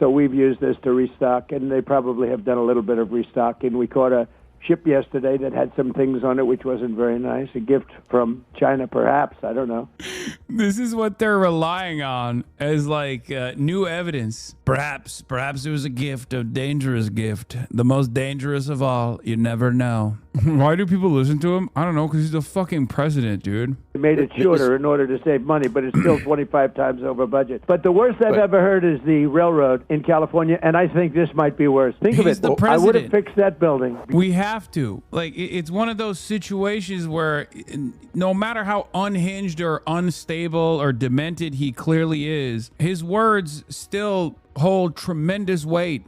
So we've used this to restock, and they probably have done a little bit of restocking. We caught a ship yesterday that had some things on it which wasn't very nice. A gift from China, perhaps. I don't know. This is what they're relying on as like new evidence. Perhaps it was a gift, a dangerous gift, the most dangerous of all. You never know. Why do people listen to him? I don't know, because he's the fucking president, dude. They made it shorter in order to save money, but it's still 25 times over budget. But the worst I've ever heard is the railroad in California, and I think this might be worse. Think of it. The president. I would have fixed that building. We have to. Like, it's one of those situations where no matter how unhinged or unstable or demented he clearly is, his words still hold tremendous weight.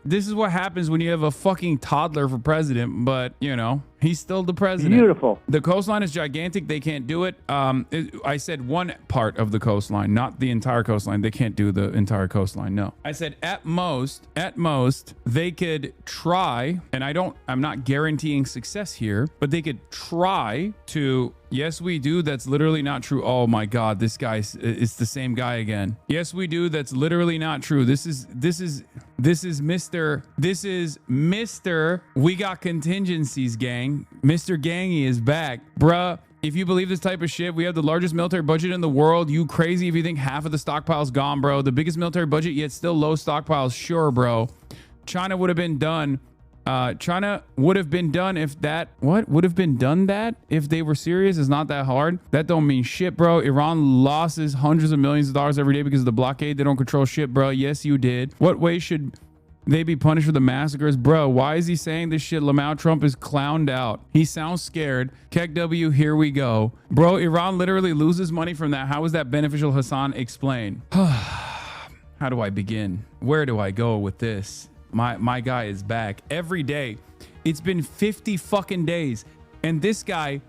This is what happens when you have a fucking toddler for president, but you know, he's still the president. Beautiful. The coastline is gigantic. They can't do it. I said one part of the coastline, not the entire coastline. They can't do the entire coastline. No. I said at most, they could try, and I'm not guaranteeing success here, but they could try to. Yes, we do. That's literally not true. Oh my God, this guy is the same guy again. Yes, we do. That's literally not true. This is Mr. We got contingencies, gang. Mr. Gangy is back. Bruh, if you believe this type of shit, we have the largest military budget in the world. You crazy if you think half of the stockpile's gone, bro. The biggest military budget, yet still low stockpiles. Sure, bro. China would have been done. China would have been done if that, what would have been done that if they were serious? It's not that hard. That don't mean shit, bro. Iran losses hundreds of millions of dollars every day because of the blockade. They don't control shit, bro. Yes, you did. What way should they be punished for the massacres? Bro, why is he saying this shit? Lamau Trump is clowned out. He sounds scared. Keck W, here we go. Bro, Iran literally loses money from that. How is that beneficial, Hassan? Explain. How do I begin? Where do I go with this? My guy is back every day. It's been 50 fucking days. And this guy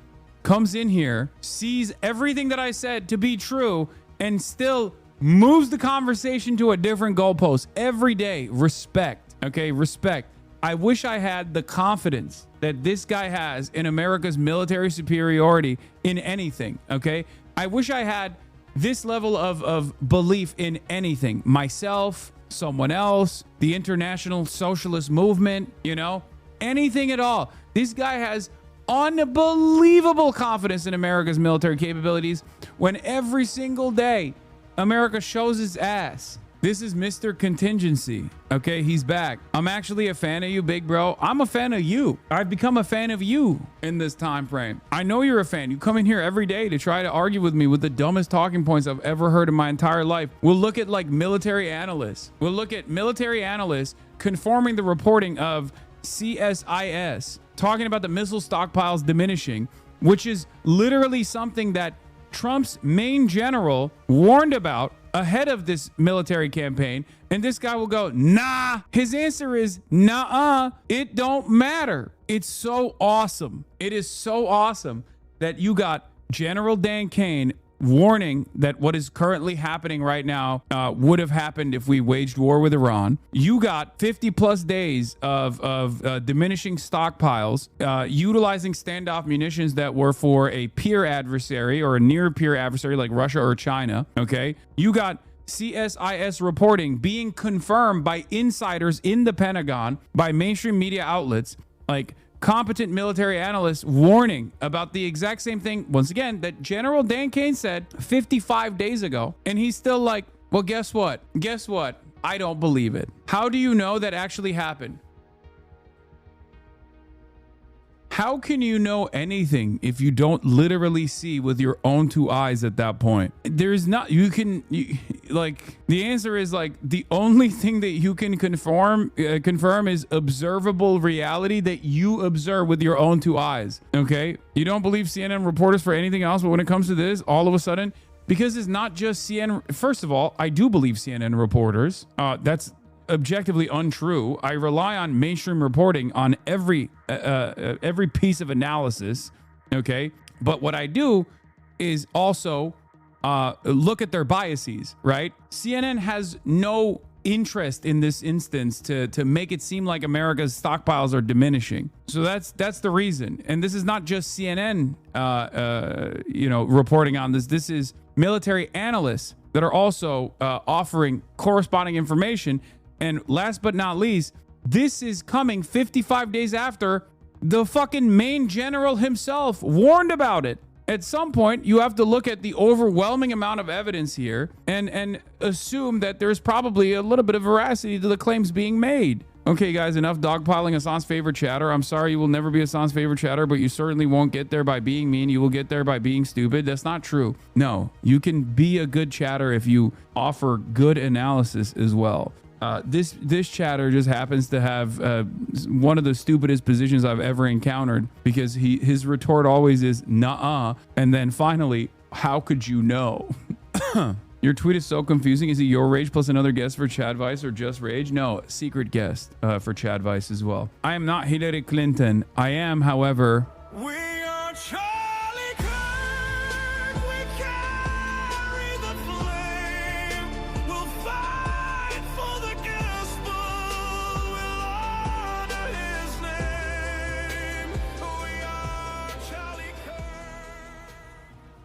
comes in here, sees everything that I said to be true, and still moves the conversation to a different goalpost every day. Respect. Okay, respect. I wish I had the confidence that this guy has in America's military superiority in anything. Okay, I wish I had this level of belief in anything. Myself, someone else, the international socialist movement, you know, anything at all. This guy has unbelievable confidence in America's military capabilities when every single day America shows its ass. This is Mr. Contingency. Okay, he's back. I'm actually a fan of you, big bro. I'm a fan of you. I've become a fan of you in this time frame. I know you're a fan. You come in here every day to try to argue with me with the dumbest talking points I've ever heard in my entire life. We'll look at like military analysts. We'll look at military analysts conforming the reporting of CSIS, talking about the missile stockpiles diminishing, which is literally something that Trump's main general warned about ahead of this military campaign, and this guy will go, nah. His answer is, nah, it don't matter. It's so awesome. It is so awesome that you got General Dan Kane warning that what is currently happening right now would have happened if we waged war with Iran. You got 50 plus days of diminishing stockpiles, utilizing standoff munitions that were for a peer adversary or a near peer adversary like Russia or China. Okay. You got CSIS reporting being confirmed by insiders in the Pentagon, by mainstream media outlets, like competent military analysts warning about the exact same thing, once again, that General Dan Kane said 55 days ago. And he's still like, well, guess what? Guess what? I don't believe it. How do you know that actually happened? How can you know anything if you don't literally see with your own two eyes at that point? There's not, like, the answer is like, the only thing that you can confirm is observable reality that you observe with your own two eyes. Okay. You don't believe CNN reporters for anything else, but when it comes to this, all of a sudden, because it's not just CNN. First of all, I do believe CNN reporters. That's objectively untrue. I rely on mainstream reporting on every piece of analysis. Okay. But what I do is also look at their biases, right? CNN has no interest in this instance to make it seem like America's stockpiles are diminishing. So that's the reason. And this is not just CNN, reporting on this. This is military analysts that are also offering corresponding information And last but not least, this is coming 55 days after the fucking main general himself warned about it. At some point, you have to look at the overwhelming amount of evidence here and assume that there's probably a little bit of veracity to the claims being made. Okay, guys, enough dogpiling Hassan's favorite chatter. I'm sorry you will never be Hassan's favorite chatter, but you certainly won't get there by being mean. You will get there by being stupid. That's not true. No, you can be a good chatter if you offer good analysis as well. This chatter just happens to have one of the stupidest positions I've ever encountered, because his retort always is "nuh-uh," and then finally, "How could you know?" Your tweet is so confusing. Is it your rage plus another guest for Chad Vice, or just rage? No, secret guest for Chad Vice as well. I am not Hillary Clinton. I am, however. We are Charlie Kirk. We carry the flame. We'll fight for the gospel. We'll honor his name. We are Charlie Kirk.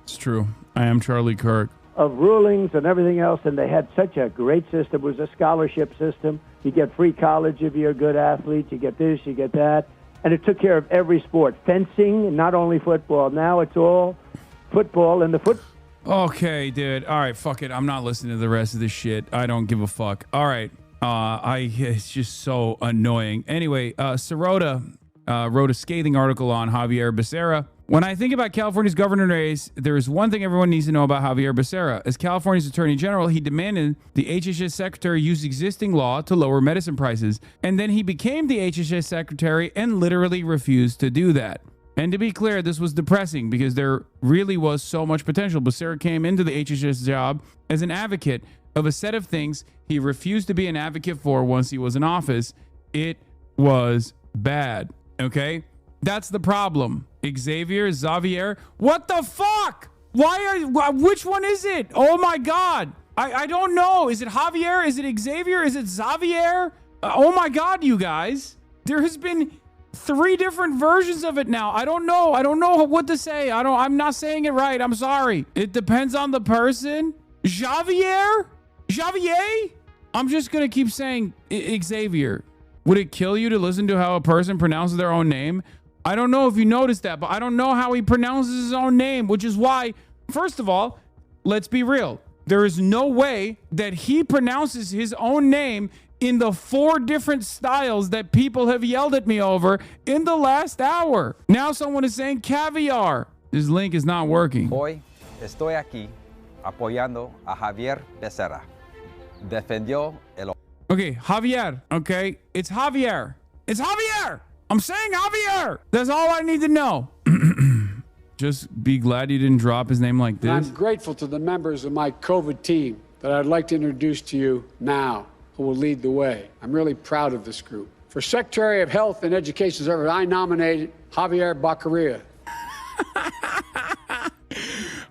It's true. I am Charlie Kirk. Of rulings and everything else, and they had such a great system. It was a scholarship system. You get free college if you're a good athlete. You get this, you get that. And it took care of every sport. Fencing, not only football. Now it's all football and the foot. Okay, dude. All right, fuck it. I'm not listening to the rest of this shit. I don't give a fuck. All right. It's just so annoying. Anyway, Sirota wrote a scathing article on Javier Becerra. When I think about California's governor race, there is one thing everyone needs to know about Javier Becerra. As California's attorney general, he demanded the HHS secretary use existing law to lower medicine prices. And then he became the HHS secretary and literally refused to do that. And to be clear, this was depressing because there really was so much potential. Becerra came into the HHS job as an advocate of a set of things he refused to be an advocate for once he was in office. It was bad. Okay? That's the problem. Xavier, what the fuck? Which one is it? Oh my God. I don't know. Is it Javier? Is it Xavier? Is it Xavier? Oh my God, you guys. There has been 3 different versions of it now. I don't know. I don't know what to say. I'm not saying it right. I'm sorry. It depends on the person. Javier? I'm just going to keep saying Xavier. Would it kill you to listen to how a person pronounces their own name? I don't know if you noticed that, but I don't know how he pronounces his own name, which is why, first of all, let's be real. There is no way that he pronounces his own name in the 4 different styles that people have yelled at me over in the last hour. Now someone is saying caviar. This link is not working. Hoy estoy aquí apoyando a Javier Becerra. Defendió el... Okay, Javier. Okay, it's Javier. It's Javier. I'm saying Javier. That's all I need to know. Just be glad you didn't drop his name like this. I'm grateful to the members of my COVID team that I'd like to introduce to you now, who will lead the way. I'm really proud of this group. For Secretary of Health and Education Service, I nominated Javier Baccaria.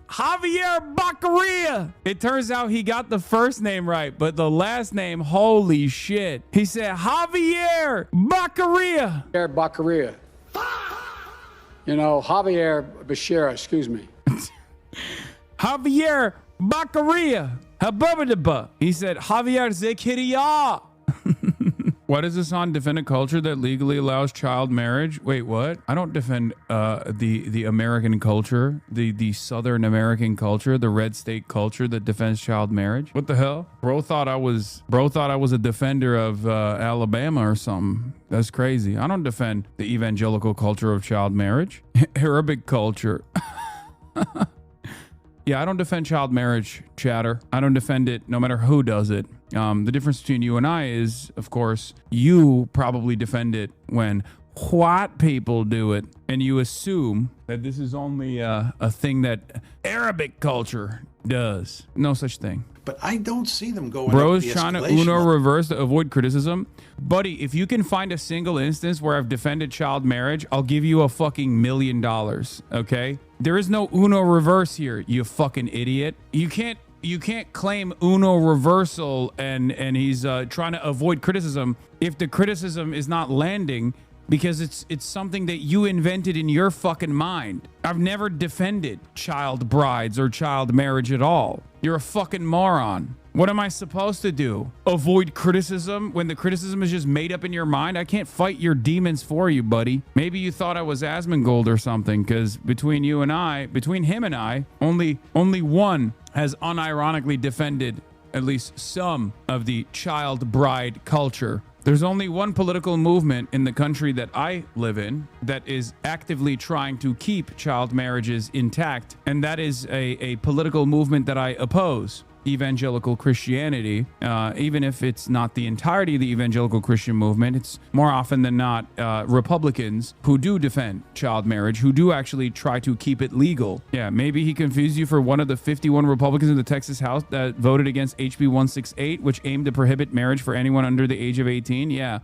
Javier Baccaria. It turns out he got the first name right, but the last name, holy shit. He said Javier Baccaria. Javier Baccaria. You know, Javier Becerra, excuse me. Javier Baccaria. Habubadaba. He said Javier Zekiria. Why does Hassan defend a culture that legally allows child marriage? Wait, what? I don't defend the American culture, the Southern American culture, the red state culture that defends child marriage. What the hell? Bro thought I was a defender of Alabama or something. That's crazy. I don't defend the evangelical culture of child marriage. Arabic culture. Yeah, I don't defend child marriage, chatter. I don't defend it no matter who does it. The difference between you and I is, of course, you probably defend it when white people do it, and you assume that this is only a thing that Arabic culture does. No such thing. But I don't see them going. Bros trying to Uno reverse to avoid criticism. Buddy, if you can find a single instance where I've defended child marriage, I'll give you a fucking $1 million. Okay? There is no Uno reverse here, you fucking idiot. You can't claim Uno reversal and he's trying to avoid criticism if the criticism is not landing because it's something that you invented in your fucking mind. I've never defended child brides or child marriage at all. You're a fucking moron. What am I supposed to do? Avoid criticism when the criticism is just made up in your mind? I can't fight your demons for you, buddy. Maybe you thought I was Asmongold or something, because between him and I, only one has unironically defended at least some of the child bride culture. There's only one political movement in the country that I live in that is actively trying to keep child marriages intact, and that is a political movement that I oppose. Evangelical Christianity, even if it's not the entirety of the evangelical Christian movement, it's more often than not Republicans who do defend child marriage, who do actually try to keep it legal. Yeah, maybe he confused you for one of the 51 Republicans in the Texas House that voted against HB 168, which aimed to prohibit marriage for anyone under the age of 18. Yeah,